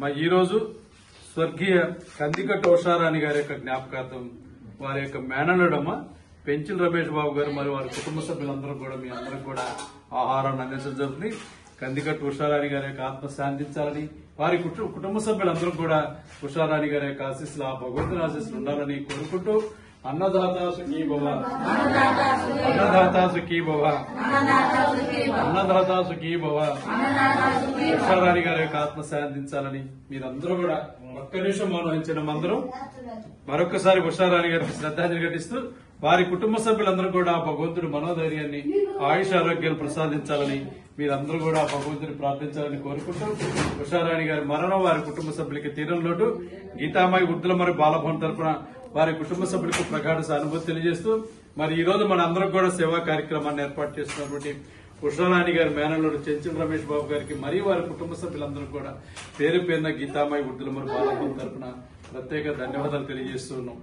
ఈ రోజు స్వర్గీయ కందికట్టు ఉషారాణి గారి యొక్క జ్ఞాపకార్థం వారి యొక్క మేనల్లుడమ్మ పెంచిల రమేష్ బాబు గారు మరియు వారి కుటుంబ సభ్యులందరూ కూడా మీ అందరూ కూడా ఆహారాన్ని అందించడం జరుగుతుంది. కందికట్టు ఉషారాణి గారి యొక్క ఆత్మ శాంతించాలని, వారి కుటుంబ సభ్యులందరూ కూడా ఉషారాణి గారి యొక్క ఆశీస్సులు, ఆ భగవంతుని ఆశీస్సులు ఉండాలని కోరుకుంటూ అన్నదాత సుఖీ భవ, అన్నదాత సుఖీ భవ, అన్నదాత సుఖీ భవ. ఉషారాణి గారి యొక్క ఆత్మ శాంతించాలని మీరందరూ కూడా ఒక్క నిమిషం మౌనం వహించిన అందరం మరొకసారి ఉషారాణి గారికి శ్రద్ధాంజలి ఘటిస్తూ వారి కుటుంబ సభ్యులందరూ కూడా భగవంతుడి మనోధైర్యాన్ని, ఆయుష ఆరోగ్యాలు ప్రసాదించాలని మీరందరూ కూడా భగవంతుని ప్రార్థించాలని కోరుకుంటూ ఉషారాణి గారి మరణం వారి కుటుంబ సభ్యులకి తీరం లోటు. గీతామాయి వృద్ధుల మరియు బాలభవన్ తరఫున వారి కుటుంబ సభ్యులకు ప్రగాఢ సానుభూతి తెలియజేస్తూ ఈ రోజు మన అందరం కూడా సేవా కార్యక్రమాన్ని ఏర్పాటు చేస్తున్నటువంటి ఉషారాణి గారి మేనల్లుడు చెంచుల రమేష్ బాబు గారికి మరియు వారి కుటుంబ సభ్యులందరూ కూడా పేరు పేరున గీతామాయి వృద్ధుల మరియు బాలభవన్ తరఫున ప్రత్యేక ధన్యవాదాలు తెలియజేస్తున్నాం.